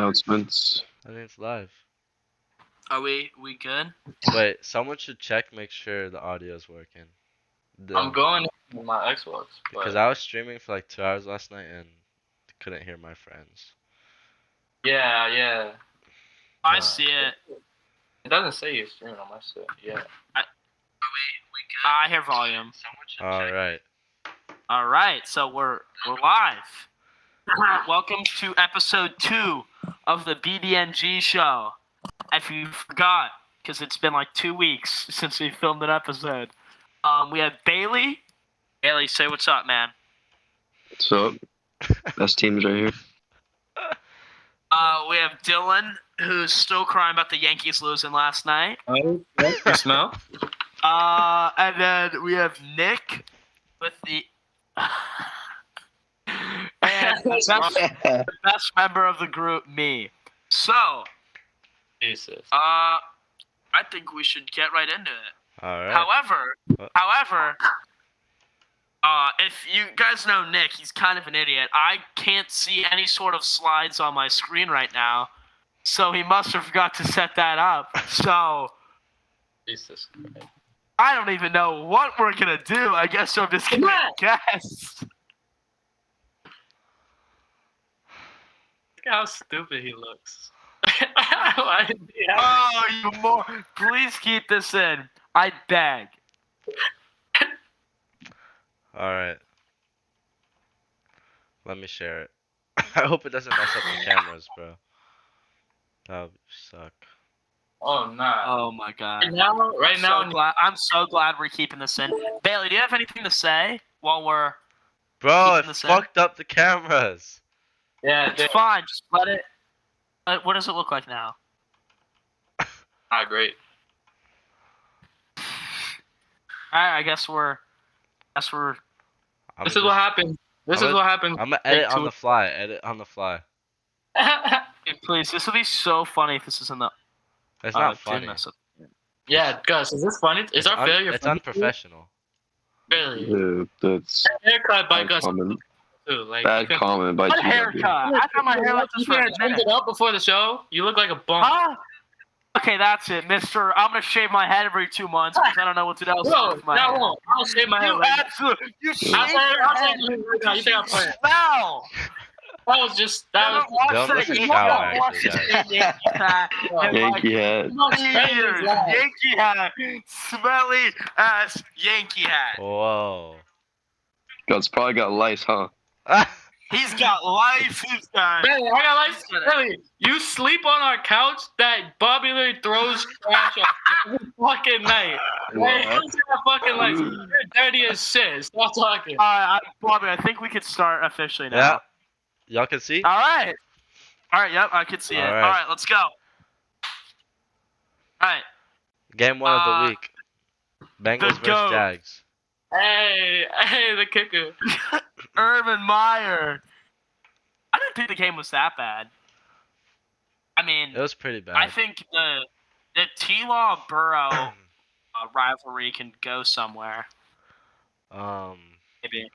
Announcements. I think it's live. Are we good? Wait, someone should check, make sure the audio is working. I'm going with my Xbox. Because But I was streaming for like 2 hours last night and couldn't hear my friends. yeah. I see it. It doesn't say you're streaming on my set. Yeah. Are we good? I hear volume. Alright. All right, so we're live. Welcome to episode 2 of the Bdng show. If you forgot, because it's been like 2 weeks since we filmed an episode. We have Bailey. Bailey, say what's up, man. What's up? Best teams right here. We have Dylan, who's still crying about the Yankees losing last night. Oh, you smell? And then we have Nick with the and the best member of the group, me. So, Jesus. I think we should get right into it. Alright. However, if you guys know Nick, he's kind of an idiot. I can't see any sort of slides on my screen right now, so he must have forgot to set that up. So, Jesus Christ. I don't even know what we're gonna do. I guess I'm just gonna guess. Look how stupid he looks. Oh, you more! Please keep this in. I beg. Alright. Let me share it. I hope it doesn't mess up the cameras, bro. That would suck. Oh, nah. Oh my god. Right now, I'm so glad we're keeping this in. Bailey, do you have anything to say while we're? Bro, it keeping this in? fucked up the cameras. yeah, It's fine. Just let it. What does it look like now? not great. Alright, I guess we're. This is what happens. This is what happens. I'm gonna edit on the fly. Edit on the fly. Please, this will be so funny if this is in the. It's not funny. Goodness. Yeah, Gus, is this funny? Is our failure It's funny? unprofessional. Really? Dude, that's Haircut by bad Gus. comment. Too. Like, Bad comment by What GW. haircut? I thought my hair like You this for a can't trim minute. it up before the show. You look like a bum. Huh? Okay, that's it, Mister. I'm gonna shave my head every 2 months because I don't know what else to do No, with my that hair. won't. I'll shave my head. You Right absolutely. You shave now. your I'll head. shave my head right now. You think I'm playing? Smell. That was just. That was. Don't let the shower, actually, guys. Yankee hat. Yankee hat. Smelly ass Yankee hat. Whoa. God's probably got lice, huh? He's got life. He's got. Man, I got lice. Really, you sleep on our couch that Bobby Lee throws trash on every fucking night. What? Hey, who's got fucking lice? You're dirty as shit. Stop talking. Bobby, I think we could start officially now. Yeah. Y'all can see? All right. Yep, I can see it. All All right. right, let's go. All right. Game 1 of the week. Bengals the GOAT. versus Jags. Hey, the kicker. Urban Meyer. I didn't think the game was that bad. I mean, It was pretty bad. I think the T-Law Burrow rivalry can go somewhere. Maybe.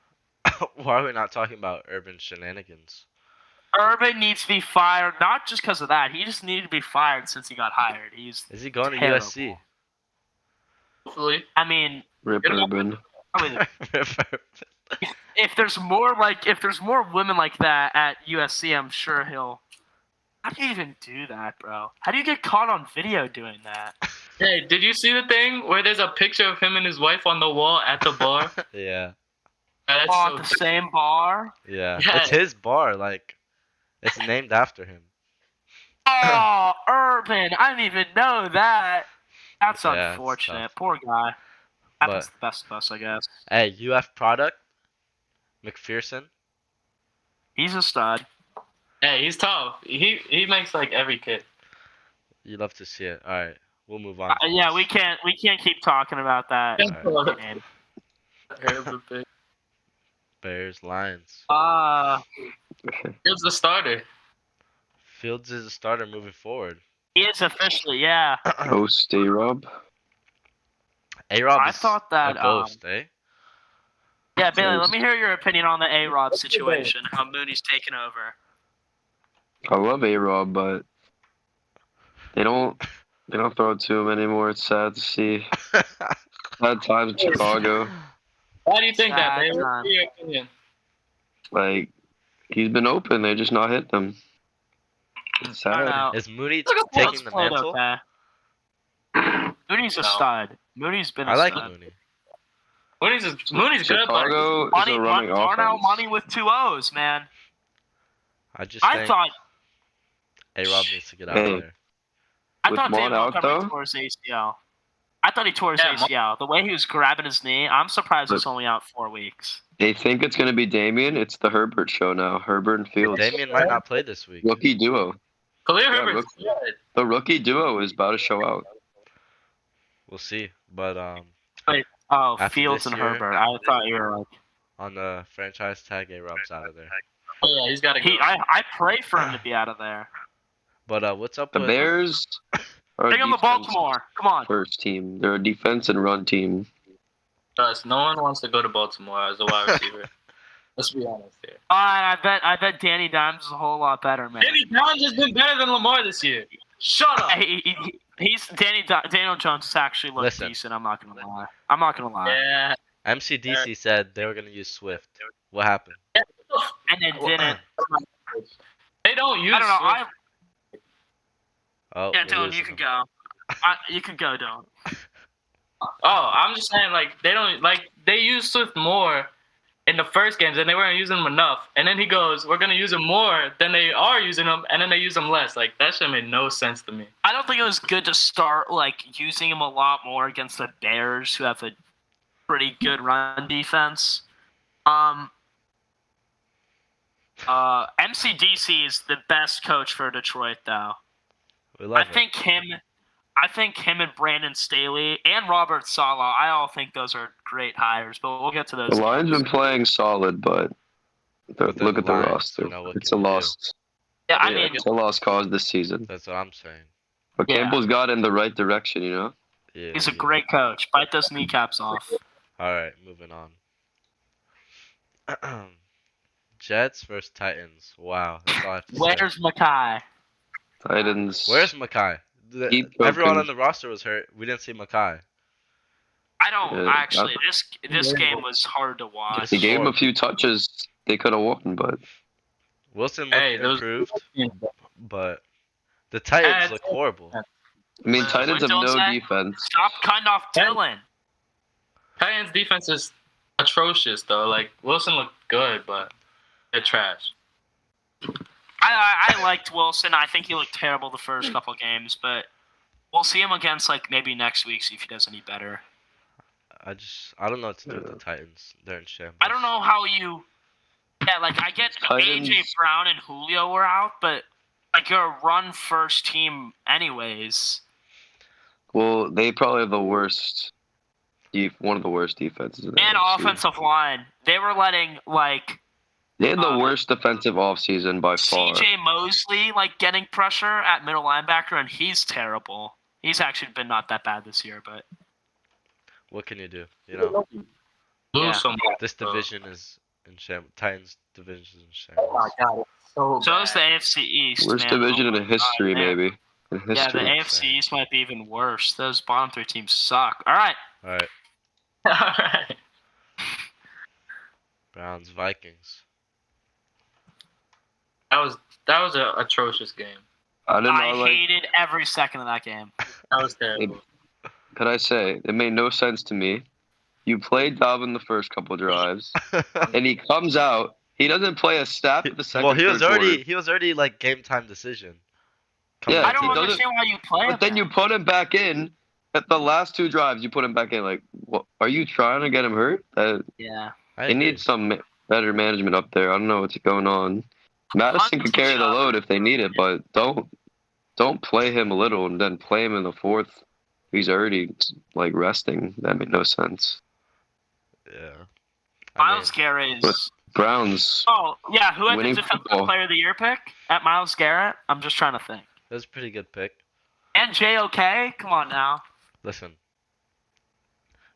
Why are we not talking about urban shenanigans? Urban needs to be fired, not just because of that. He just needed to be fired since he got hired. He's Is he going to terrible. USC? Hopefully. I mean, Rip Urban. probably if there's more women like that at USC, I'm sure he'll. How do you even do that, bro? How do you get caught on video doing that? Hey, did you see the thing where there's a picture of him and his wife on the wall at the bar? Yeah. That's Oh, so at the same bar? Yeah. Yeah. It's his bar. Like, it's named after him. Oh, Urban! I didn't even know that. That's Yeah, it's unfortunate. tough. Poor guy. Happens But- to the best of us, I guess. Hey, UF product. McPherson. He's a stud. Hey, he's tough. He makes like every kid. You love to see it. All right. We'll move on. to Yeah, this. we can't keep talking about that Alright. game. Bears, Lions. Here's the starter. Fields is a starter moving forward. He is officially, yeah. Host A-Rob. A-Rob I is thought that, a ghost, eh? Yeah, Bailey, let me hear your opinion on the A-Rob situation, how Mooney's taken over. I love A-Rob, but they don't throw it to him anymore. It's sad to see. Bad times in Chicago. Why do you think that, Sad babe? time. What's your opinion? Like he's been open, they're just not hitting him. It's I don't sad. know. Is Mooney Let's taking the play it mantle? okay. Mooney's a No. stud. Mooney's been I a like stud. Mooney. Mooney's good, but Chicago is Money, a running Darnell offense. money with 2 O's, man. I just I think thought A-Rob needs to get out Hey. of there. With David Mon out, Montgomery though? tore his ACL. I thought he tore his Yeah, ACL. The way he was grabbing his knee, I'm surprised he's only out 4 weeks. They think it's gonna be Damien. It's the Herbert show now. Herbert and Fields. Damien might not play this week. Rookie duo. Khalil Yeah, Herbert's good. The rookie duo is about to show out. We'll see. But Oh, After Fields this and year- Herbert. I thought you were like on the franchise tag, A-Rob's out of there. Oh, yeah, he's got to go. I pray for him to be out of there. But what's up The with Bears are Bring him to defense Baltimore. Come on. first team. They're a defense and run team. Trust, no one wants to go to Baltimore as a wide receiver. Let's be honest here. I bet Danny Dimes is a whole lot better, man. Danny Jones has been better than Lamar this year. Shut up. He's Daniel Jones has actually looked Listen. decent. I'm not gonna lie. Yeah. MCDC said they were gonna use Swift. What happened? And it didn't. They don't use. I don't know. Swift. Oh, Yeah, we're Dylan, losing you can him. go. You can go, Dylan. Oh, I'm just saying, like they use Swift more in the first games, and they weren't using him enough. And then he goes, "We're gonna use him more than they are using him," and then they use him less. Like that shit made no sense to me. I don't think it was good to start like using him a lot more against the Bears, who have a pretty good run defense. MCDC is the best coach for Detroit, though. We love I think him and Brandon Staley and Robert Saleh. I all think those are great hires, but we'll get to those. The Lions been playing solid, but Within look the at the Lions, roster. you know, what It's can a you do? lost. Yeah, I Yeah, mean, it's a lost cause this season. That's what I'm saying. But Yeah. Campbell's got in the right direction, you know. Yeah. he's a great coach. Bite those kneecaps off. All right, moving on. Jets versus Titans. Wow, that's all I have to say. Where's Mackay? Titans. Where's Mackay? Keep Everyone cooking. on the roster was hurt. We didn't see Mackay. I don't Yeah, actually. This game was hard to watch. They gave him a few touches. They could have won, but Wilson looked Hey, those. improved, but the Titans look horrible. I mean, Titans have What no Dylan said? defense. Stop cutting off Dylan. Titans defense is atrocious though. Like Wilson looked good, but they're trash. I liked Wilson. I think he looked terrible the first couple games, but we'll see him against like maybe next week. See if he does any better. I don't know what to do with the Titans. They're in shambles. I don't know how you. Yeah, like I get Titans- AJ Brown and Julio were out, but like you're a run first team anyways. Well, they probably have the worst, one of the worst defenses in the And NFC. offensive line, they were letting like They had the worst defensive offseason by far. CJ Mosley like getting pressure at middle linebacker, and he's terrible. He's actually been not that bad this year, but What can you do? You know, Lose Yeah. some. this division is in shambles. Titans division is in shambles. Oh my god, it's so so is the bad. AFC East. Worst man. division Oh in my history, God, man. maybe. In Yeah, the history. AFC East might be even worse. Those bottom 3 teams suck. All right. All right, All right. Browns Vikings. That was an atrocious game. I didn't I know, like, hated every second of that game. That was terrible. could I say, it made no sense to me. You played Dalvin the first couple drives, and he comes out. He doesn't play a snap at the second. Well, he was third quarter. already like game time decision. Yeah, I don't he doesn't- understand why you play But then you put him back in at the last 2 drives. You put him back in. Like, what, are you trying to get him hurt? Yeah. I They agree. need some better management up there. I don't know what's going on. Madison can carry the load if they need it, but don't play him a little and then play him in the fourth. He's already like resting. That made no sense. Yeah. Miles Garrett but- is. Browns. Oh, yeah. Who had the winning defensive football. player of the year pick at Miles Garrett? I'm just trying to think. That was a pretty good pick. And JOK? Come on now. Listen,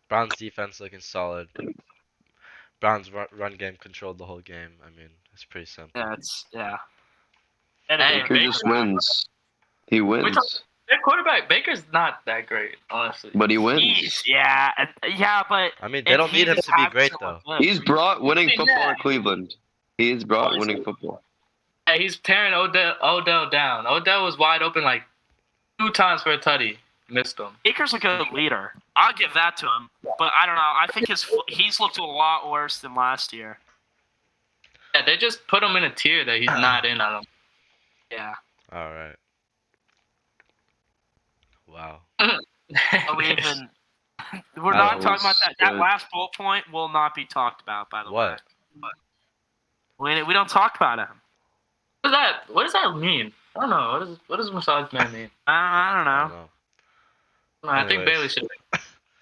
Browns defense looking solid. Browns run game controlled the whole game. I mean, it's pretty simple. Yeah, And Hey, Baker just wins. He wins. Their quarterback Baker's not that great, honestly. But he wins. yeah, but I mean, they if don't he need him just to be happens great to though. look good. He's brought winning Yeah. football to Cleveland. He's brought winning football. Hey, he's tearing Odell down. Odell was wide open like 2 times for a tutty. Missed him. Baker's a good leader. I'll give that to him. But I don't know. I think he's looked a lot worse than last year. Yeah, they just put him in a tier that he's not in on them. Yeah. All right. Wow. We're not talking about that. That last bullet point will not be talked about, by the way. What? We don't talk about him. What does that mean? I don't know. What does massage man mean? I don't I know. don't know. I think Anyways. Bailey should.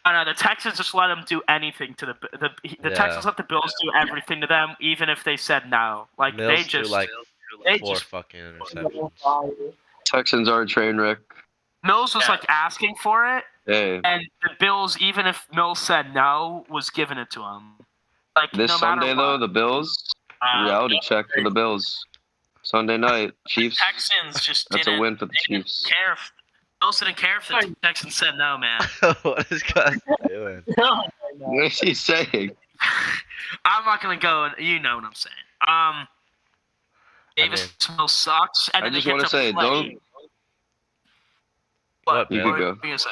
I don't know. The Texans just let him do anything to the Yeah. Texans let the Bills do everything to them, even if they said no. Like Mills they threw just like they 4 just fucking interceptions. Texans are a train wreck. Mills was like asking for it, Hey, and the Bills, even if Mills said no, was giving it to him. Like this no Sunday matter though, what. the Bills reality check for the Bills. Sunday night, Chiefs. Texans just That's a didn't, win for the didn't Chiefs. care if Bills didn't care if the Texans said no, man. What is Gus doing? What is he saying? I'm not gonna go. You know what I'm saying. Davis Mills sucks, and I then they just get want to say, play. What, You Bailey? could go. What are you gonna say?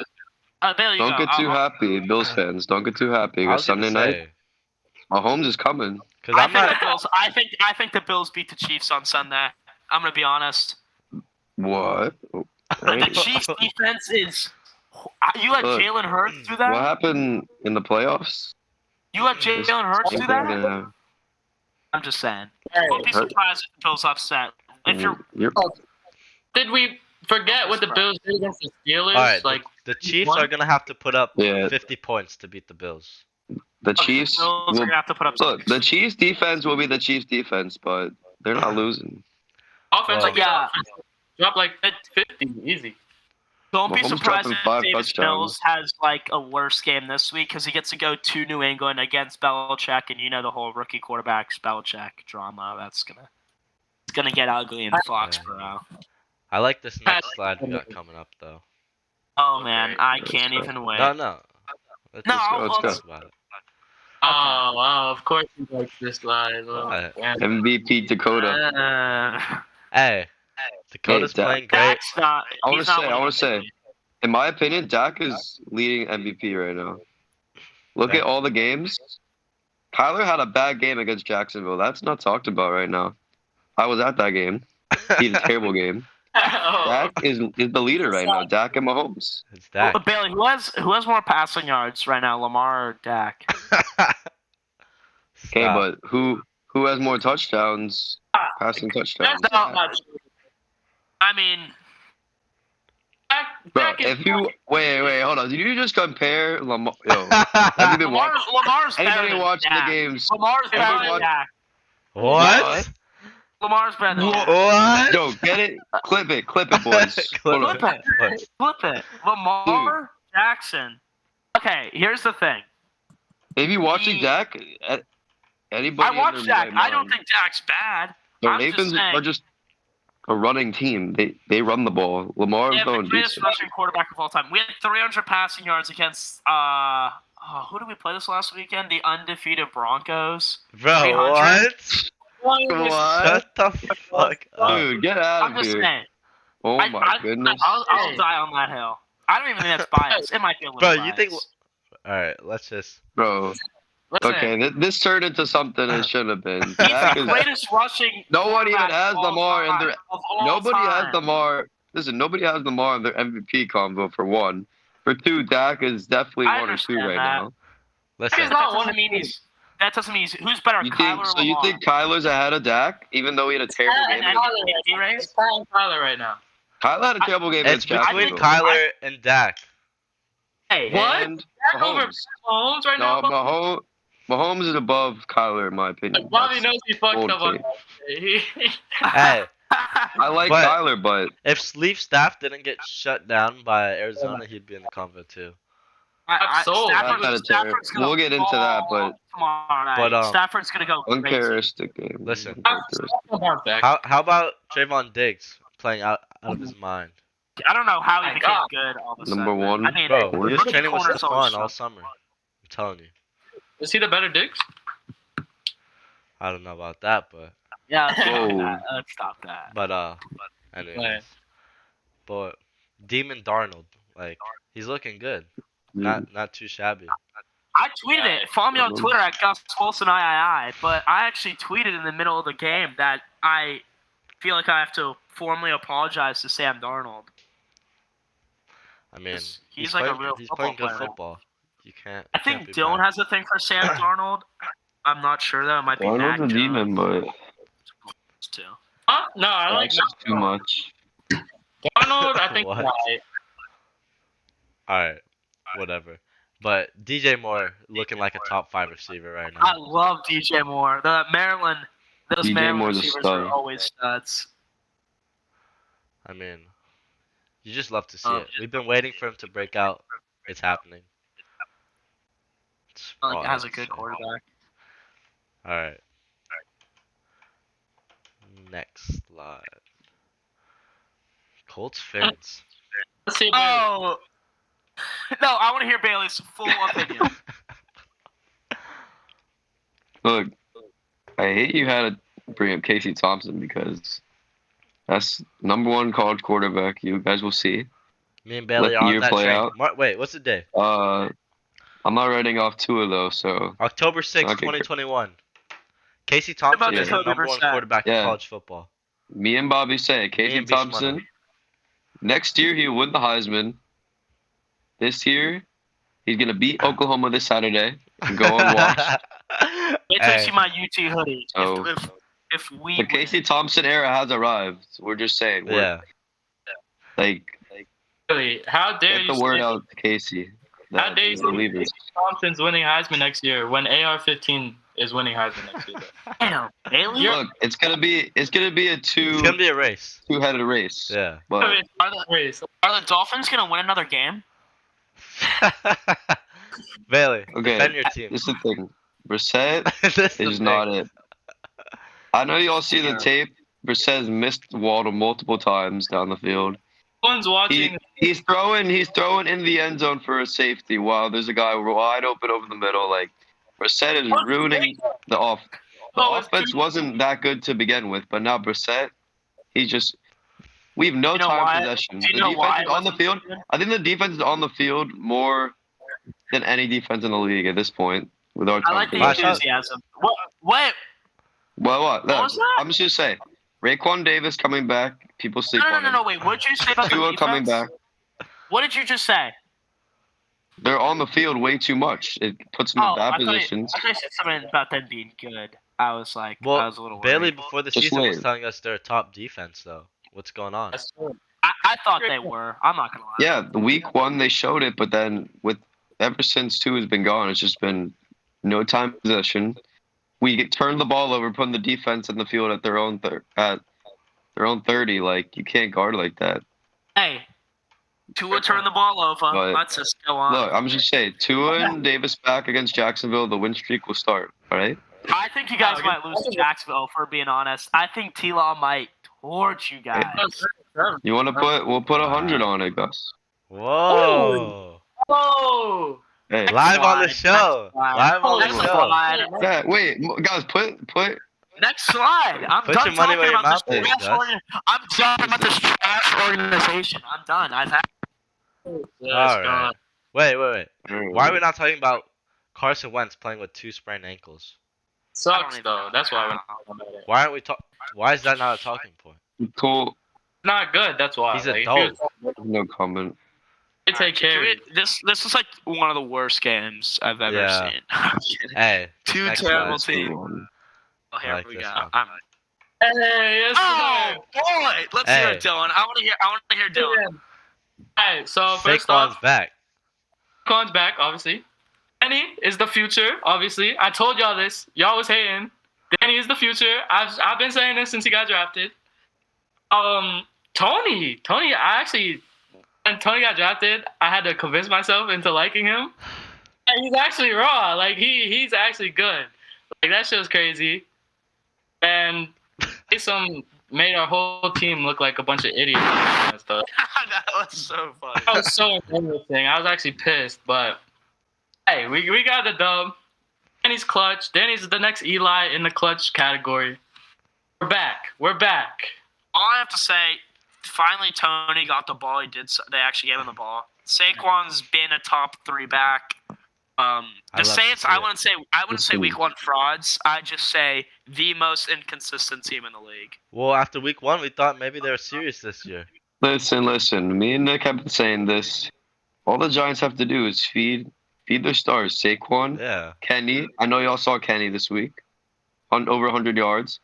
Bailey, you Don't go. get too happy, Bills fans. Don't get too happy. I Because was gonna Sunday night, say, Mahomes is coming. because I'm not. I think the Bills beat the Chiefs on Sunday. I'm gonna be honest. What? The Chiefs defense is. You let Look, Jalen Hurts do that? What happened in the playoffs? You let Jalen Hurts do that? Yeah. I'm just saying. Don't be surprised if the Bills upset. If you're Did we forget what the Bills did against the Steelers? All right, Like the Chiefs are gonna have to put up 50 points to beat the Bills. The Chiefs Bills are will gonna have to put up. look. The Chiefs defense will be the Chiefs defense, but they're not losing. offense, Well, yeah. drop like 50 easy. Don't be Mahomes surprised dropping if 5 Davis touchdowns. Mills has like a worse game this week because he gets to go to New England against Belichick, and you know the whole rookie quarterback Belichick drama. It's gonna get ugly in Foxborough. I like this next slide we got coming up though. Oh man, I can't even wait. No. Let's talk about it. Oh, of course you like this slide. What? Yeah. MVP Dakota. Hey, Dakota's Dak. playing great. Dak's not. I he's want not to winning say, in my opinion, Dak is leading MVP right now. Look at all the games. Kyler had a bad game against Jacksonville. That's not talked about right now. I was at that game. He had a terrible game. Dak is the leader right now. Dak and Mahomes. It's Dak. Bailey, who has more passing yards right now, Lamar or Dak? Okay, but who has more touchdowns? Passing touchdowns. I mean, Bro, if you wait, hold on. Did you just compare Lamar? Yo, have you been watching? Lamar's better Anybody than watching Dak. the games? Lamar's better than Dak. What? Lamar's better than Dak. What? Yo, get it? Clip it, boys. Hold on. Flip it. Lamar Jackson. Okay, here's the thing. If you watching Dak, anybody? I watch Dak. I don't think Dak's bad. The I'm Ravens just saying. are just a running team. They run the ball. Lamar's Yeah, going the greatest decent. rushing quarterback of all time. We had 300 passing yards against who did we play this last weekend? The undefeated Broncos. Bro, 300. what? Shut the fuck up. Dude, get out I'm of just here. saying. Oh my goodness. I'll die on that hill. I don't even think that's bias. It might be a little Bro, bias. you think? All right, let's just. Bro. Okay, this turned into something it shouldn't have been. He's Dak the is, greatest rushing. no one even has Lamar in their. of all Nobody time. has Lamar. Listen, nobody has Lamar in their MVP combo for one. For two, Dak is definitely I 1 or 2 right understand now. Listen. That doesn't mean who's better, You Kyler think or so? Lamar? You think Kyler's ahead of Dak, even though he had a terrible game? It's Tyler right now. Kyler had a terrible game It's against between Jacksonville. Kyler and Dak. Hey, What? And Dak over Mahomes right now? Mahomes is above Kyler in my opinion. Bobby That's knows he fucked bold up on take. Hey, I like But- Kyler, but if Sleep Staff didn't get shut down by Arizona, he'd be in the convo too. sold. Stafford's gonna We'll get into that, fall but tomorrow night. But, Stafford's gonna go crazy. uncharacteristic game. Listen. Uncharacteristic. How about Trayvon Diggs playing out of his mind? I don't know how he My became God. good all of a Number sudden. one. I mean, Bro, he was rookie training with corners always Stephon all suck. summer. I'm telling you. Is he the better Diggs? I don't know about that, but Yeah, let's stop Whoa. that. Let's stop that. anyways. Right. But Demon Darnold, like, he's looking good. Not too shabby. I tweeted it. Follow me on Twitter at Gus Wilson III. But I actually tweeted in the middle of the game that I feel like I have to formally apologize to Sam Darnold. I mean, He's like a playing, real he's football playing good player. football. You can't. I you think can't be Dylan mad. has a thing for Sam Darnold. I'm not sure though. It might be Darnold's Mac a demon, but too. No, I like that's just too much. Arnold. I think What? right. Alright, whatever. But DJ Moore looking like a top 5 receiver right I now. love DJ Moore. Those DJ Maryland Moore's a receivers stud. are always studs. I mean, you just love to see it. We've been waiting for him to break out. It's happening. Like has a good quarterback. Alright. Next slide. Colts Fins. Let's see. Oh no! I want to hear Bailey's full opinion. Look, I hate you had to bring up Casey Thompson because that's number one college quarterback. You guys will see. Me and Bailey Let are the on year that play train. out. Wait, what's the day? I'm not writing off Tua though, so October 6th, Okay. 2021. Casey Thompson about is the Jacoby number one Brissett? quarterback in Yeah. college football. me and Bobby say Casey and Beast Thompson. Mother. Next year he'll win the Heisman. This year he's gonna beat Oklahoma this Saturday and go and watch. Wait till you Hey. see my UT hoodie. So- If we The Casey Thompson era has arrived. We're just saying. Yeah. Like, Really, how dare get you the word say, out to Casey. how that dare you he's say the leader. Casey Thompson's winning Heisman next year when AR-15 is winning Heisman next year? damn Bailey. Look, it's gonna be a It's gonna be a race. two-headed race. Yeah. But Are the Dolphins gonna win another game? Bailey, Okay, defend your team. this is the thing. Brissett This is the is thing. not it. I know you all see the tape. Brissett's missed Waddle multiple times down the field. One's watching. He's throwing in the end zone for a safety while there's a guy wide open over the middle. Like Brissett is ruining the off. The offense wasn't that good to begin with, but now Brissett, we have no You know time why? possession. Do you The know defense why is on the field. I think the defense is on the field more than any defense in the league at this point with our I time like the Watch possession. out. enthusiasm. What? What? What was that? I'm just gonna say, Raekwon Davis coming back. People sleep on him. No. Wait, what did you say about the Tua defense? coming back. What did you just say? They're on the field way too much. It puts them in bad positions. I thought you said something about them being good. I was like, Well, I was a little worried. Bailey before the Just season was wait. telling us they're a top defense though. What's going on? That's true. I thought they were. I'm not gonna lie. Yeah, the week one they showed it, but then ever since Tua has been gone, it's just been no time possession. We turn the ball over, putting the defense in the field at their own 30. Like you can't guard like that. Hey, Tua turned the ball over. But- Let's just go on. Look, I'm just saying, Tua and Davis back against Jacksonville, the win streak will start. All right. I think you guys might lose to Jacksonville, for being honest. I think T-Law might torch you guys. You want to put? We'll put 100 on it, Gus. Whoa! Oh, Hey. Live on the show. slide. Live on the Next show. slide. Yeah, wait, guys, put. Next slide. I'm Put done your money talking where your about this mouth is, trash Gus. I'm done about this trash organization. I'm done. I've had. Alright. Wait. Why are we not talking about Carson Wentz playing with 2 sprained ankles? sucks though. That's why we're not talking about it. Why aren't we Why is that not a talking point? Cool. Not good. That's why. He's a Like, if dope. you No comment. take care. of it. This is like one of the worst games I've ever Yeah. seen. I'm kidding. Hey, this Two next terrible slide. teams. One. Oh, here like we this go. one. Hey, yes, Oh boy, let's hear Hey. it, Dylan. I want to hear Dylan. Alright, so first Saquon's off, back. Saquon's back, obviously. Danny is the future, obviously. I told y'all this. Y'all was hating. Danny is the future. I've been saying this since he got drafted. Tony, I actually when Tony got drafted, I had to convince myself into liking him. And he's actually raw. Like he's actually good. Like that shit was crazy. And Taysom made our whole team look like a bunch of idiots and stuff. That was so funny. That was so embarrassing. I was actually pissed, but hey, we got the dub. Danny's clutch. Danny's the next Eli in the clutch category. We're back. We're back. All I have to say, finally Tony got the ball. They actually gave him the ball. Saquon's been a top 3 back. The Saints, I wouldn't say week 1 frauds. I just say the most inconsistent team in the league. Well, after week 1, we thought maybe they were serious this year. Listen. Me and Nick have been saying this. All the Giants have to do is feed their stars. Saquon, Kenny. I know y'all saw Kenny this week, on over 100 yards,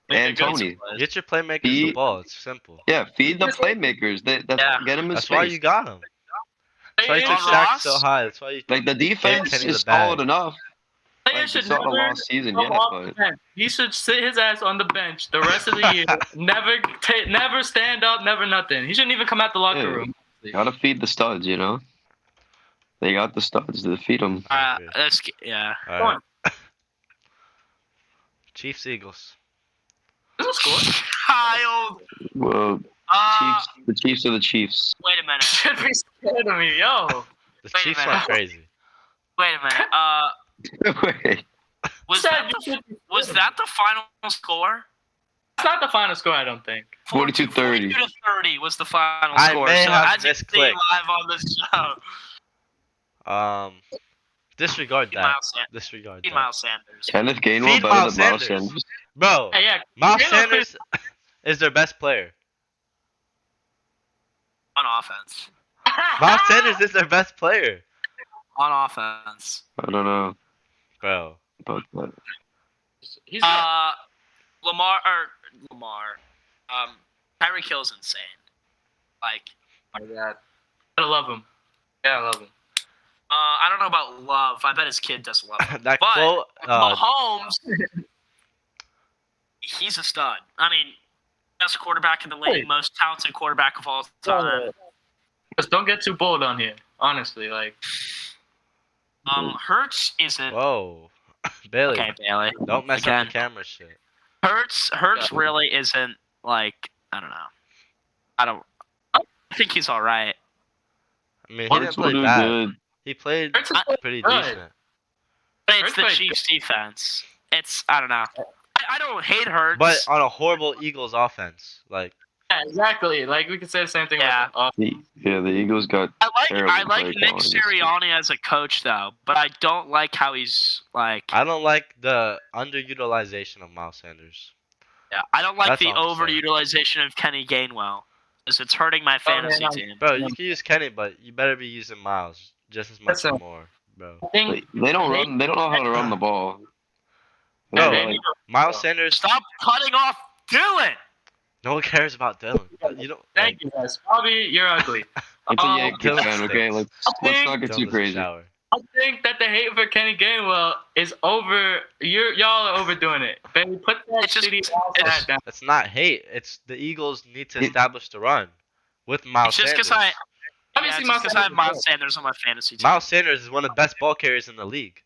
and Tony. Get your playmakers the ball. It's simple. Yeah, feed the playmakers. Get him in That's space. why you got him. That's why you took Shaq so high. That's why you the defense is solid enough. Like, it's not a lost season yet, but he should sit his ass on the bench the rest of the year. Never stand up, never nothing. He shouldn't even come out the locker room. Gotta feed the studs, you know. They got the studs to feed them. All right. Chiefs Eagles. This was cool. Child. Well, the Chiefs are the Chiefs. Wait a minute. Should be scared of me, yo. The Chiefs went crazy. Wait a minute. Wait. Was that the final score? It's not the final score, I don't think. 42-30. 42-30 was the final I score. may so have as you see misclicked. live on this show. Disregard that. Disregard that. Miles Sanders. Kenneth Gainwell better than Miles Sanders. Bro, Miles Sanders is their best player. On offense. Miles Sanders is their best player. On offense. I don't know. Bro. But He's Lamar. Tyreek Hill's insane. Like, oh my God. I love him. Yeah, I love him. I don't know about love. I bet his kid does love him. That but quote, Mahomes, he's a stud. I mean, best quarterback in the league, most talented quarterback of all time. Just don't get too bold on here, honestly. Like, Hurts isn't. Whoa, Bailey. Okay, Bailey. Don't mess up the camera shit. Hurts really isn't like, I don't know. I think he's all right. I mean, he didn't play bad. Good. He played pretty decent. But it's the Chiefs' defense. I don't know. I don't hate Hurts. But on a horrible Eagles offense, like. Yeah, exactly. Like we could say the same thing. Yeah. The Eagles got. I like Nick Sirianni as a coach though, but I don't like how he's like. I don't like the underutilization of Miles Sanders. Yeah, I don't like the overutilization of Kenny Gainwell, because it's hurting my fantasy team. Bro, you can use Kenny, but you better be using Miles just as much or more, bro. They don't run. They don't know how to run the ball. Bro, Miles Sanders. Stop cutting off Dylan. No one cares about Dylan. You don't. Thank you, guys. Bobby, you're ugly. It's a Yankee fan, okay? Let's not get too crazy. I think that the hate for Kenny Gainwell is over. Y'all are overdoing it. Baby, put that shitty ass down. It's not hate. It's the Eagles need to establish the run with Miles Sanders. Just because I have Miles Sanders on my fantasy team. Miles Sanders is one of the best ball carriers in the league.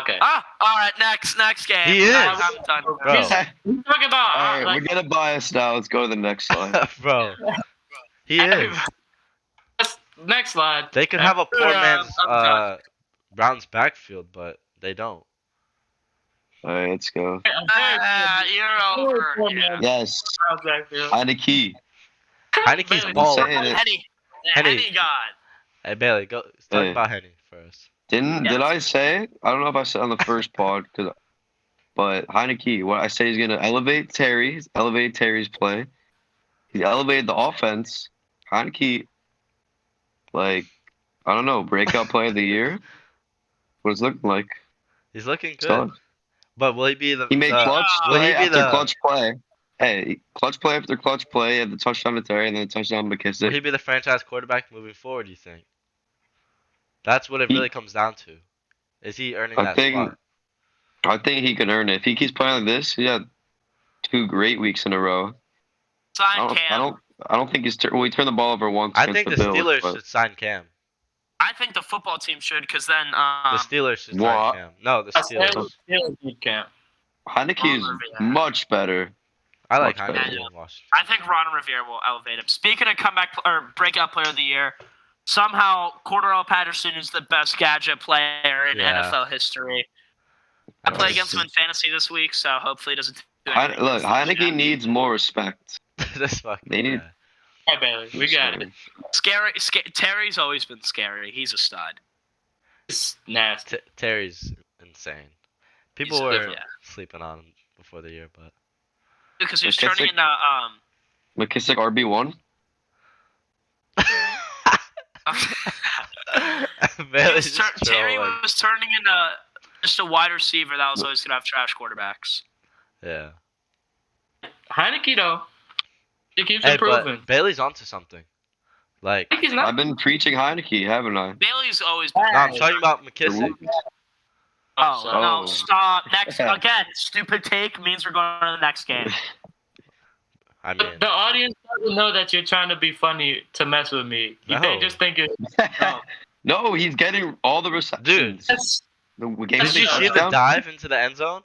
Okay. All right. Next game. He is. I'm done. Bro. He's talking about. All right, we're getting biased now. Let's go to the next slide. Bro. He is. Next slide. They could have a poor man's Browns backfield, but they don't. All right, let's go. You're over. Yes. Heineke. Heineke's balling. Henny God. Hey, Bailey, go talk about Henny first. Did I say? I don't know if I said on the first pod, but Heineke, what I say, he's gonna elevate Terry. He's elevated Terry's play. He's elevated the offense. Heineke, like, I don't know, breakout play of the year. What it's looking like. He's looking good. But will he be the? He made clutch play after clutch play. Hey, clutch play after clutch play. He had the touchdown to Terry and then the touchdown to McKissick. Will he be the franchise quarterback moving forward? Do you think? That's what it really comes down to. Is he earning that spot? I think he can earn it. If he keeps playing like this, he had 2 great weeks in a row. Sign Cam. I don't think he's. He turned the ball over once I against think the the Bills. Steelers but should sign Cam. I think the football team should, because then The Steelers should sign What? Cam. No, the Steelers. Heineke is Rivera. much better. I like Much better. Heineke in Washington. I think Ron Rivera will elevate him. Speaking of comeback or breakout player of the year, somehow Cordero Patterson is the best gadget player in Yeah. NFL history. I play against him in fantasy this week, so hopefully he doesn't do anything. Look, Heineke needs more respect. This fucking They need. guy. All right, Bailey, we got it. Scary. Terry's always been scary. He's a stud. It's nasty. Terry's insane. People He's were different. sleeping on him before the year, but Because he's McKissick? turning into McKissick RB1. Bailey's just Terry trolling. was turning into just a wide receiver that was always gonna have trash quarterbacks. Yeah. Heineke though, he keeps Hey, improving. but Bailey's onto something. Like, Heineke's not. I've been preaching Heineke, haven't I? Bailey's always. no, I'm talking about McKissick. Oh, sorry. no! Oh. Stop. Next again. Stupid take means we're going to the next game. I mean, The audience doesn't know that you're trying to be funny to mess with me. No. They just think it. No, he's getting all the receptions. dude, That's The game did you see the touchdown? dive into the end zone?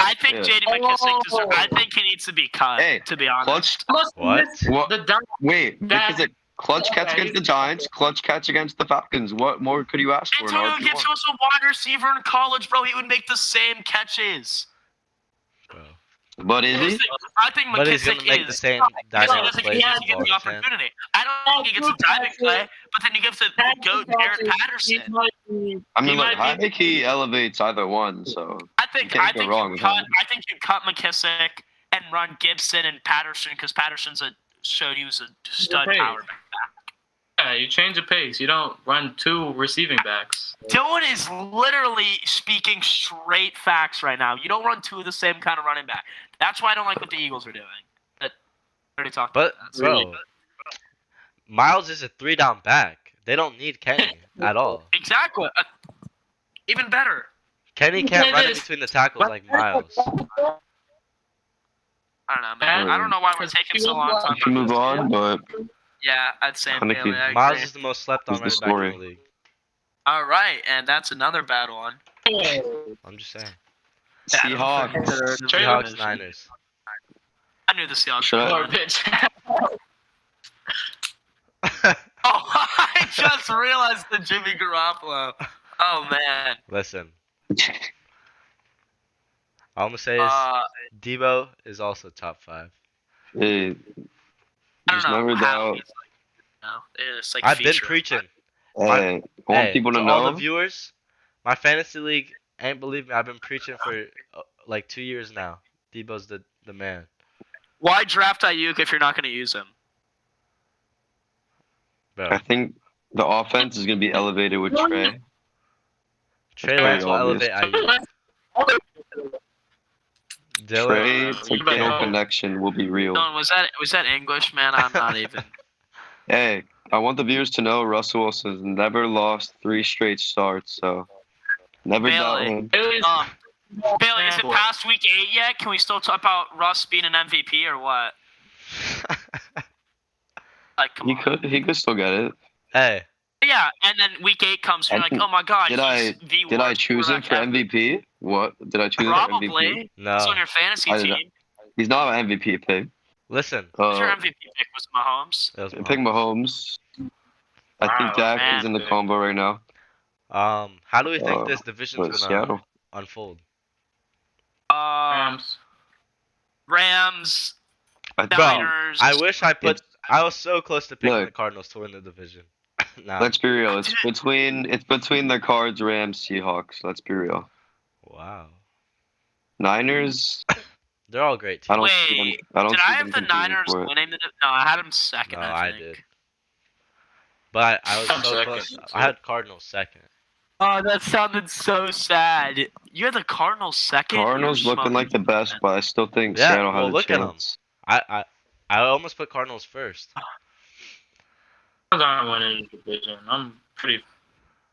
I think Yeah. J.D. McKissick deserves. I think he needs to be cut. Hey, to be honest. Clutch. What? What? the dumb. Wait, That- because clutch catch against the Giants, clutch catch against the Falcons. What more could you ask for? in Antonio RB1? Gibson was a wide receiver in college, bro. He would make the same catches. Bro. But is he? I think But he's gonna McKissick make the is. same Because he dynamic doesn't plays he with has the to get ball in the his hand. opportunity. I don't think he gets a diving play, but then he gives it to go Jared Patterson. I mean, He look, might be- Heineke elevates either one, so I think can't I go think wrong you with cut. him. I think you cut McKissick and run Gibson and Patterson because Patterson's showed he was a stud Okay. power back. Yeah, you change the pace. You don't run two receiving backs. Dylan is literally speaking straight facts right now. You don't run two of the same kind of running back. That's why I don't like what the Eagles are doing. That I already talked But about that. bro, Miles is a 3-down back. They don't need Kenny at all. Exactly. Even better. Kenny can't run in between the tackles like Miles. I don't know, man. I don't know why we're taking so long we talking can about move this. on. But Yeah, I'd say Heineke. Bailey. I Miles agree. is the most slept on Is the running back in the story. league. All right, and that's another bad one. I'm just saying. Seahawks. Seahawks, Niners. I knew the Seahawks. Should I- were Garbage. Oh, I just realized the Jimmy Garoppolo. Oh man. Listen, all I'm gonna say is I Debo is also top 5. Hey, don't just know never how doubt. he's it's like I've been feature. preaching. Hey, I want Hey, people to all know. the viewers, my fantasy league ain't believe me. I've been preaching for like 2 years now. Debo's the man. Why draft Ayuk if you're not going to use him? Bro, I think the offense is going to be elevated with Trey. Trey Lance will obvious. elevate Ayuk. Dylan, Trey you to better Kittle hope. connection will be real. Dylan, was that English, man? I'm not even. Hey, I want the viewers to know Russell Wilson's never lost 3 straight starts, so never doubt Bailey. him. Bailey, is it past week 8 yet? Can we still talk about Russ being an MVP or what? Like, come on. He could still get it. hey, Yeah, and then week 8 comes, and you're like, oh my god, Did he's I choose him for MVP? What did I choose him for MVP? Probably. no. He's on your fantasy I did team. He's not an MVP pick. Listen, Who's your MVP pick was Mahomes. it was I pick Mahomes. I Wow, think Dak man. is in the combo right now. how do we think this division's But gonna Seattle. unfold? Rams, I Bro, Niners. I wish I put. I was so close to picking Look. the Cardinals to win the division. Nah. Let's be real. It's between the Cards, Rams, Seahawks. Let's be real. Wow. Niners. They're all great I teams. don't see them. Wait, I don't did see I them have the competing Niners for it. winning the? No, I had them second. No, I I think. did. But I was I'm so second. close. I had Cardinals second. Oh, that sounded so sad. You're the Cardinals second. Cardinals You're looking like the smoking. best, but I still think Yeah, Seattle well, has a look at 'em. chance. I almost put Cardinals first. I'm winning the division. I'm pretty.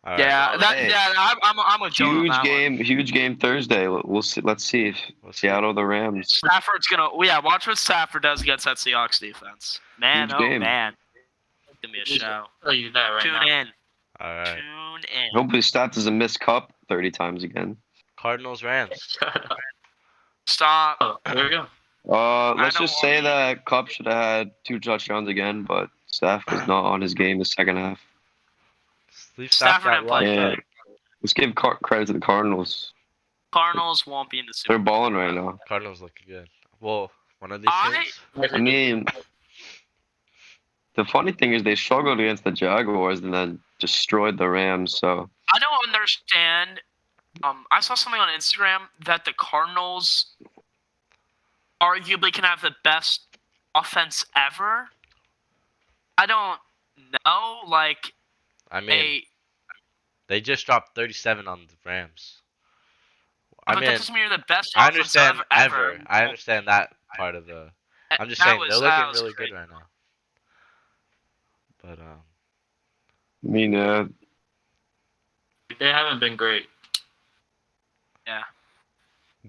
All right. Yeah, Hey. I'm with Joe on that one. Huge game Thursday. We'll see. Let's see if Seattle the Rams. Stafford's gonna. Watch what Stafford does against that Seahawks defense. Man, Huge game. man, give me a show. Tell you that right Tune now. in. All right. Tune in. Hopefully, Stat doesn't miss Cup 30 times again. Cardinals Rams. Shut up. Stop. Oh, there we go. Let's don't just say want- that Cup should have had 2 touchdowns again, but Staff was not on his game the second half. Leave Stafford got didn't play. locked Yeah. up. Let's give credit to the Cardinals. Cardinals won't be in the Super They're balling right now. Cardinals looking good. Well, one of these games. I mean, the funny thing is they struggled against the Jaguars and then destroyed the Rams. So I don't understand. I saw something on Instagram that the Cardinals arguably can have the best offense ever. I don't know. Like, I mean, they just dropped 37 on the Rams. I but mean, that doesn't mean you're the best I offense understand ever. I understand that part of the. I'm just That saying was- they're that looking was really crazy. good right now. But I mean, They haven't been great.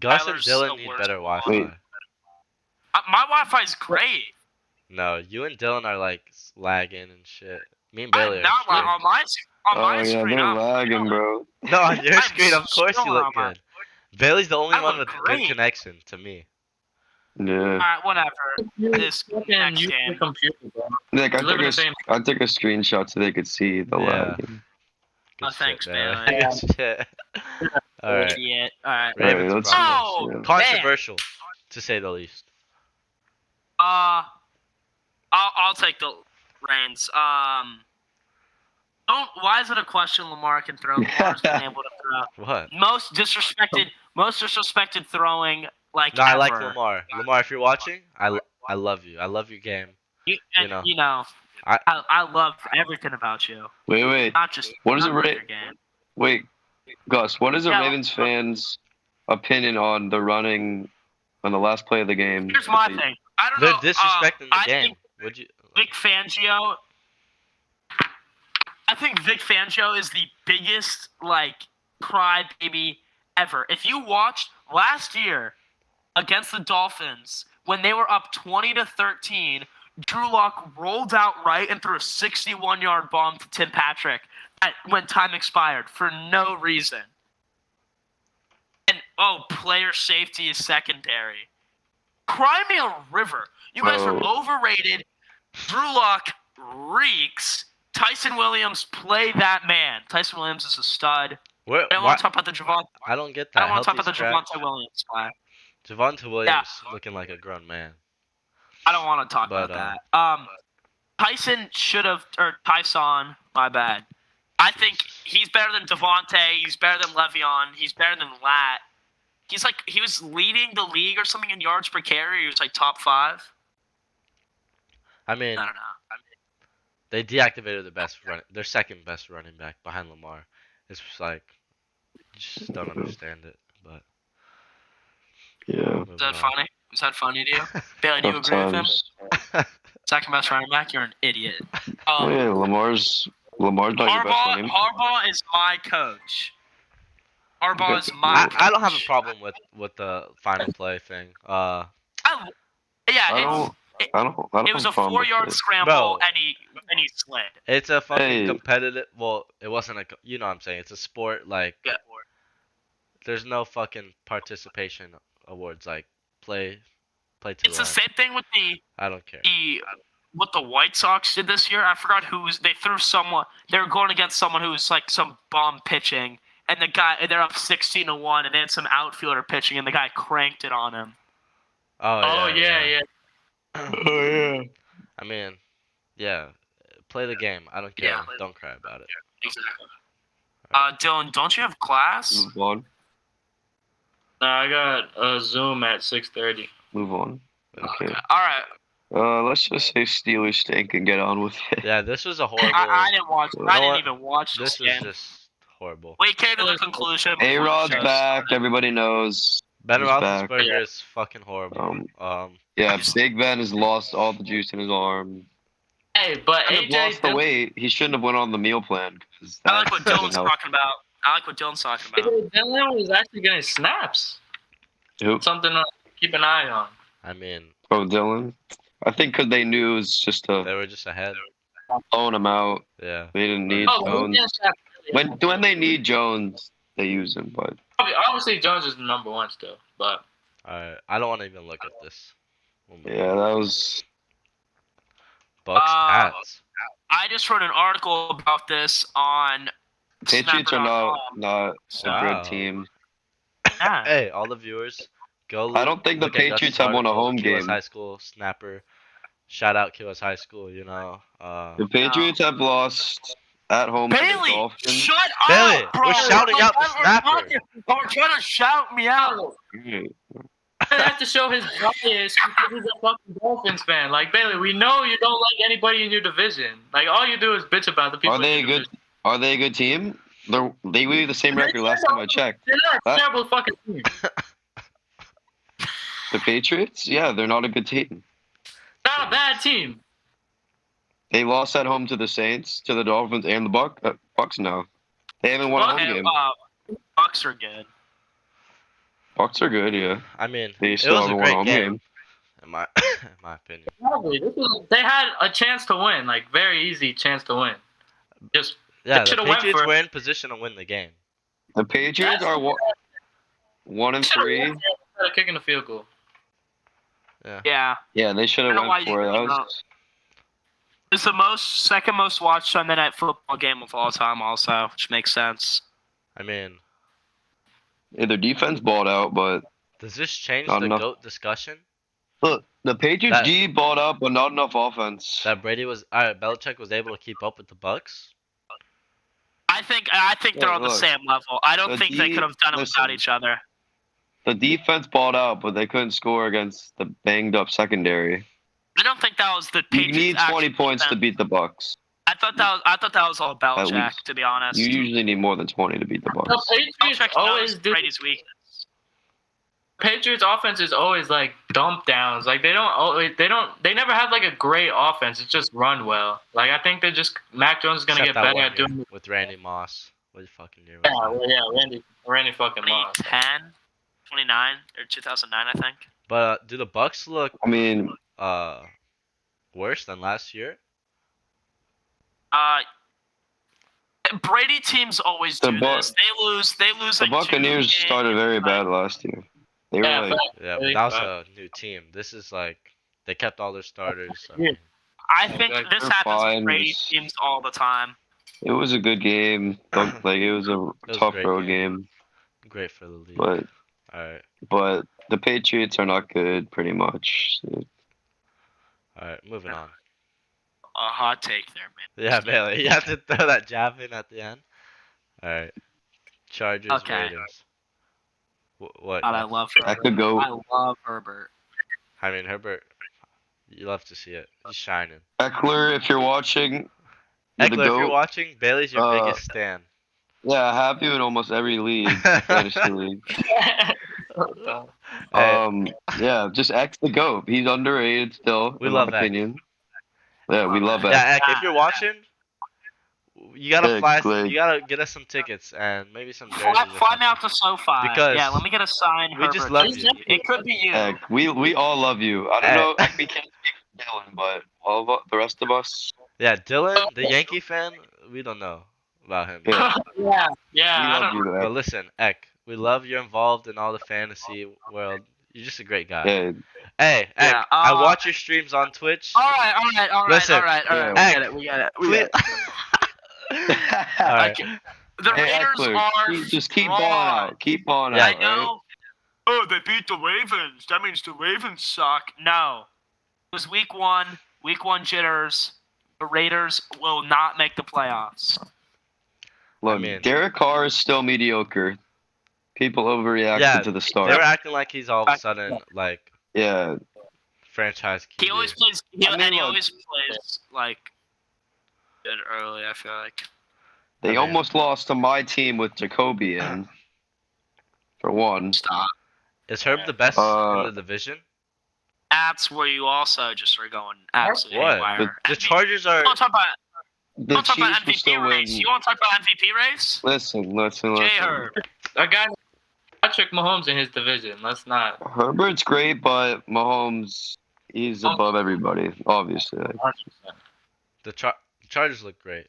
Gus and Tyler's Dylan the need worst better one. Wi-Fi. Wait. My Wi-Fi is great. No, you and Dylan are like lagging and shit. Me and Bailey I'm are not straight. on my oh yeah, screen. they're I'm lagging, bro. No, on your I'm screen, of course you still look on my- good. Bailey's the only I one look with great. good connection to me. Yeah. Alright, whatever. This Fucking next use game. the computer, bro. Nick, I We live in the same- took a screenshot so they could see the Yeah. lagging. Good Oh, thanks, shit, Bailey. Bailey. Good shit. All right. Idiot. Alright. Ravens let's- Broncos. Oh, yeah. man. Controversial, to say the least. I'll take the reins. Why is it a question Lamar can throw? Lamar's been able to throw. What? Most disrespected throwing like No, I ever. like Lamar. Lamar, if you're watching, I love you. I love your game. You know. know, I- I love everything about you. Wait. Not just What is not it, just Ra- your game. Wait, Gus, what is a Yeah, Ravens fan's opinion on the running on the last play of the game? Here's my thing. I don't They're know. disrespecting the I game. think Would you? Vic Fangio. I think Vic Fangio is the biggest crybaby ever. If you watched last year against the Dolphins when they were up 20-13, Drew Lock rolled out right and threw a 61-yard bomb to Tim Patrick when time expired for no reason. And player safety is secondary. Cry me a river. You guys are overrated. Drew Lock reeks. Tyson Williams, play that man. Tyson Williams is a stud. Where, I don't want to talk about the Javante. I don't get I that. don't want to talk Healthy about the scratch. Javante Williams guy. Javante Williams looking like a grown man. I don't want to talk But, about that. Tyson should have, or Tyson, my bad. I think he's better than Devontae. He's better than Le'Veon. He's better than Lat. He was leading the league or something in yards per carry. He was top 5. I mean, I don't know. they deactivated their second best running back behind Lamar. It's just just don't understand it. But Yeah. Is that funny? Is that funny to you? Bailey, do you Tough agree with him? times. Second best running back, you're an idiot. Oh yeah, Lamar's not your best running. Harbaugh is my coach. Harbaugh is my coach. I don't have a problem with the final play thing. I don't It was a have problem with 4-yard it. scramble, Bro. and he slid. It's a fucking Hey. competitive. Well, it wasn't a. You know what I'm saying? It's a sport. Yeah. There's no fucking participation awards play to It's the earn. same thing with I don't care. what the White Sox did this year. I forgot they threw someone. They were going against someone who was some bomb pitching, and they're up 16-1, and they had some outfielder pitching, and the guy cranked it on him. Oh yeah. Oh yeah. I mean, yeah. Play the game. I don't care. Yeah. Don't cry about it. Exactly. Dylan, don't you have class? Move on. No, I got a Zoom at 6:30. Move on. Okay. All right. Let's just say Steelers stink and get on with it. Yeah, this was a horrible. I didn't watch. You I know didn't what? even watch This this was game. just horrible. We came to the conclusion. A-Rod's back. Everybody knows. Ben He's back. Roethlisberger is fucking horrible. Yeah, Big Ben has lost all the juice in his arm. Hey, Hey, but He shouldn't have lost the AJ weight. He shouldn't have went on the meal plan because I like what doesn't Dylan's help. talking about. Dylan was actually getting snaps. Who? Something to keep an eye on. I mean, Oh, Dylan. I think because they knew it was just to they were just ahead. loan him out. Yeah. They didn't need Oh, but he Jones. can't snap. When they need Jones, they use him. But Obviously Jones is the number one still, but Alright. I don't want to even look at this. Oh my yeah, God. that was. Bucks Pats. I just wrote an article about this on Patriots are Snapper.com. not a Wow. good team. Yeah. Hey, all the viewers, go I don't think the look at Gus's Patriots have won a article, home Key West game. High School Snapper. Shout out Key West High School, you know. The Patriots have lost at home to the Bailey, Dolphins. shut Bailey, up, bro. we're shouting out the snapper. We're trying to shout me out. Mm. he has to show his bias because he's a fucking Dolphins fan. Like Bailey, we know you don't like anybody in your division. Like all you do is bitch about the people. Are they in a your good? division. Are they a good team? They were the same record last time I checked. They're not a That- terrible fucking team. The Patriots? Yeah, they're not a good team. Not a bad team. They lost at home to the Saints, to the Dolphins, and the Bucks now. They haven't won a home game. Bucks are good. Bucks are good, yeah. I mean, They it still was a haven't won a great home game, game. in my in my opinion. Probably. They had a chance to win, like very easy chance to win. Just Yeah, They the should've went Patriots for it. were in position to win the game. The Patriots are 1-3. instead of kicking a field goal. Yeah. Yeah, they should I have don't know went why for it. you That think was, It's the second most watched Sunday night football game of all time, also, which makes sense. I mean, yeah, their defense balled out, but does this change Not the enough. GOAT discussion? look, the Patriots That- D balled out, but not enough offense. That Belichick was able to keep up with the Bucks? I think they're on the Look, same level. I don't the think they D- could have done it without listen. each other. The defense balled out, but they couldn't score against the banged up secondary. I don't think that was the You Patriots. need 20 actual points to defense. beat the Bucks. I thought that was all Belichick, least. to be honest. You usually need more than 20 to beat the The Bucks. Patriots Belichick always knows do. Brady's weakness. Patriots offense is always like dump downs. Like they never have like a great offense. It's just run well. Like I think Mac Jones is gonna Except get that better one at doing. year with Randy Moss. What fucking year was Yeah, that? well, yeah, Randy fucking Moss. 2010, 29, or 2009, I think. But do the Bucks look I mean, worse than last year? Brady teams always The do this. They lose the like 2 Buccaneers games, started very like- bad last year. They were Yeah, like, Yeah, Really? but that was a new team. This is like they kept all their starters. I mean, I think Like, this they're happens fine, with Brady just- teams all the time. it was a good game. Like it was a was a tough great road game. game, great for the league. but Alright, the Patriots are not good, pretty much. alright, moving on. A hot take there, man. Yeah, Bailey, you have to throw that jab in at the end. Alright. Chargers, Okay. Raiders. What? God, I love That Herbert. could go. I love Herbert. I mean, Herbert, you love to see it. He's shining. Eckler, if you're watching, you're the Eckler, if you're GOAT. watching, Bailey's your biggest stan. Yeah, I have you in almost every league, fantasy league. Hey, Yeah, just X the GOAT. He's underrated still, We in love my X. opinion. Yeah, we love X. yeah, Eck, if you're watching, you gotta Hey, fly. Glade. You gotta get us some tickets and maybe some jerseys. Fly, or fly me something. out to SoFi. Because yeah, let me get a signed we Herbert. just love jersey. you. It could be you. Heck, we all love you. I don't Hey. know. We can't speak for Dylan, but all of the rest of us, Yeah, Dylan, the Yankee fan, we don't know about him. Yeah. yeah, we I love don't. you. But Heck. listen, Eck, we love you're involved in all the fantasy world. You're just a great guy. Yeah, Hey, Eck, Yeah, I watch your streams on Twitch. All right. Listen, yeah. We get it. We Please- get it. Alright. The Hey, Raiders Eckler, are just keep strong. balling out. Keep balling Yeah, out. I know. Right? Oh, they beat the Ravens. That means the Ravens suck. No. It was week one. Week one jitters. The Raiders will not make the playoffs. Look, I mean- Derek Carr is still mediocre. People overreacted Yeah, to the They start. were acting like he's all of a sudden like Yeah, franchise QB. He always plays. I mean, and he look- always plays like good early. I feel like. they I mean- almost lost to my team with Jacoby in. For one. Stop. Is Herb the best in the division? that's where you also just are going absolutely What? haywire. The Chargers are. You want to talk about? The Want to talk about Chiefs will MVP still race? win. You want to talk about MVP race? Listen. J Herb. A guy, Patrick Mahomes in his division. Let's not. Herbert's great, but Mahomes, he's above everybody, obviously. Like, The Chargers look great.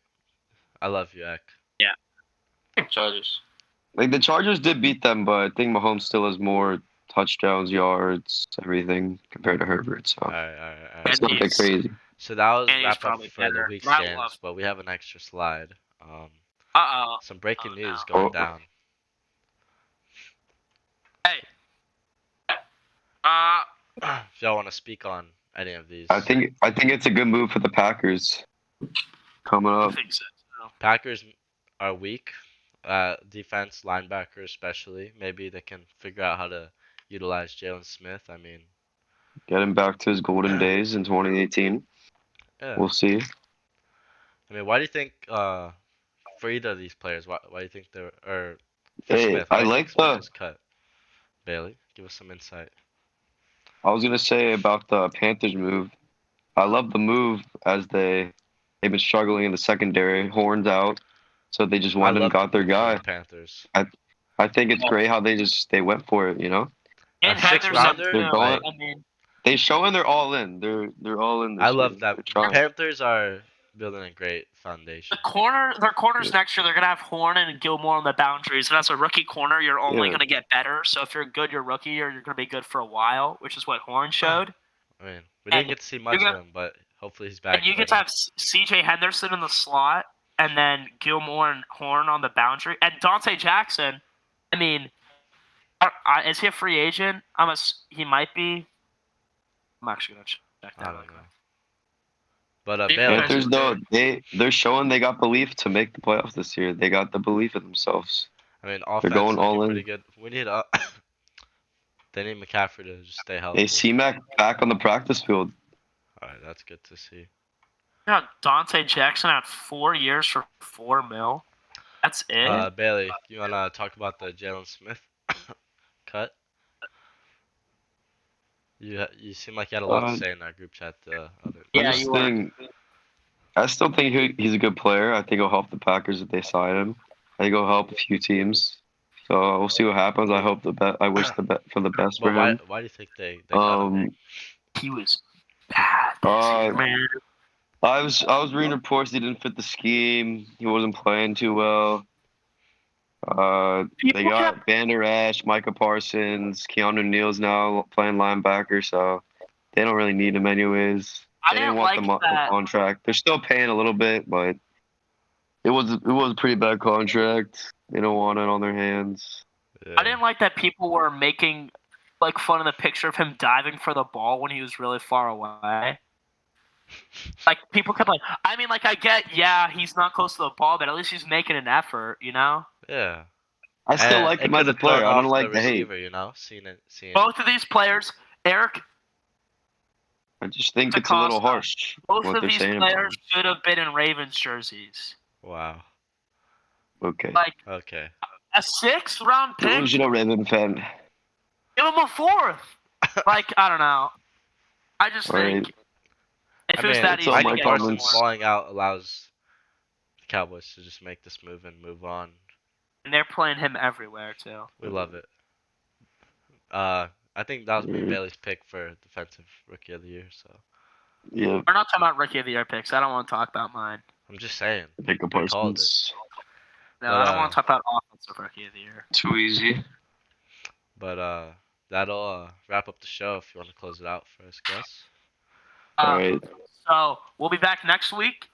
I love you, Ek. Chargers. like the Chargers did beat them, but I think Mahomes still has more touchdowns, yards, everything compared to Herbert. So Alright. it's not that he's- crazy. So that was And he's wrap up probably for the better. week I stands, love- but we have an extra slide. Uh-oh. Some breaking Oh, news no. going Oh. down. Hey. If y'all want to speak on any of these, I think it's a good move for the Packers coming I up. think so. Packers are weak. Defense, linebacker especially. Maybe they can figure out how to utilize Jalen Smith. I mean, Get him back to his golden days in 2018. yeah. We'll see. I mean, why do you think for either of these players, why do you think they're or for Hey, Smith? Why I do you like think Smith the. was cut? Bailey, give us some insight. I was gonna say about the Panthers move. I love the move as they've been struggling in the secondary, horns out, so they just went and got their guy. Panthers. I think it's great how they went for it. You know, And A sixth Henderson, rounder? too. They're going- I mean, they showing they're all in. They're all in. This I love year. that. They're trying. Panthers are building a great foundation. their corners next year, they're gonna have Horn and Gilmore on the boundaries. And as a rookie corner, you're only Yeah. gonna get better. So if you're good, you're rookie, or you're gonna be good for a while, which is what Horn showed. I mean, we didn't And get to see much you're of him, but hopefully he's back. And you get to have C.J. Henderson in the slot, and then Gilmore and Horn on the boundary, and Dante Jackson. I mean, is he a free agent? He might be. I'm actually gonna check I that. don't know. But Defense Bailey, Panthers though they're showing they got belief to make the playoffs this year. They got the belief in themselves. I mean, offense going all looking in. pretty good. We need they need McCaffrey to just stay healthy. They see Mac back on the practice field. All right, that's good to see. Yeah, Dante Jackson had 4 years for $4 million. That's it. Bailey, you wanna talk about the Jalen Smith cut? You seem like you had a lot to say in that group chat. Yeah, I still think he's a good player. I think he'll help the Packers if they sign him. I think he'll help a few teams. So we'll see what happens. I hope I wish for the best for But him. why do you think they cut him? He was bad this year, man. I was reading reports he didn't fit the scheme. He wasn't playing too well. They got Vander Esch, Micah Parsons, Keanu Neal's now playing linebacker, so they don't really need him anyways. They didn't want the contract. They're still paying a little bit, but it was a pretty bad contract. They don't want it on their hands. Yeah. I didn't like that people were making fun of the picture of him diving for the ball when he was really far away. Like people kept I get he's not close to the ball, but at least he's making an effort, you know? Yeah. I still like him as a player. I don't like the hate. receiver, you know, seeing. Both of these players, Eric, I just think it's a little harsh both what of they're these saying about him. players should have been in Ravens jerseys. Wow. Okay. Okay. A 6th round pick, Delusional Raven fan. give him a 4th. I don't know. I just think if it was that it's easy all to my get comments. more. Falling out allows the Cowboys to just make this move and move on. And they're playing him everywhere too. We love it. I think that was me and Bailey's pick for Defensive Rookie of the Year. So Yeah, We're not talking about Rookie of the Year picks. I don't want to talk about mine. I'm just saying. Micah We called it. Parsons. No, But, I don't want to talk about Offensive Rookie of the Year. Too easy. But that'll wrap up the show. If you want to close it out for us, Gus. All right. So we'll be back next week.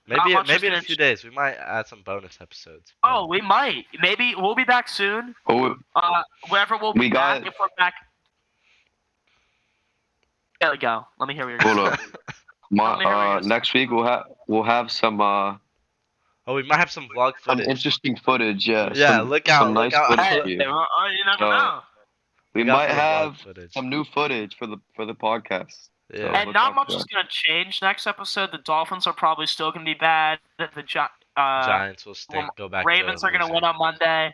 Maybe much is in a gonna few days we might add some bonus episodes. Oh, we might. Maybe we'll be back soon. Oh, Wherever we'll be We back. got- If we're back. There we go. Let me hear what you're hold going up. Let me hear what you're Next week we'll have some Oh, we might have some vlog some footage. interesting footage. Yeah. Yeah, some, look out, Some look nice out. footage Hey, for you. you never So- know. We got might some vlog have footage. some new footage for the podcast. Yeah. And look not out much for is that. going to change next episode. The Dolphins are probably still going to be bad. The Giants will stink. Go back. Ravens are going to win on Monday.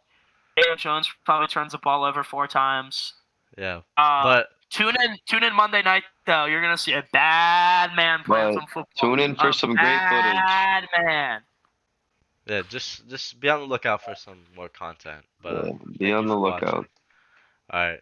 Daniel Jones probably turns the ball over 4 times. Yeah. Uh, But tune in Monday night though. You're gonna see a bad man playing But some football. tune in for A some great footage. bad man. yeah, just be on the lookout for some more content. But Yeah, be thank on you the for lookout. watching. All right.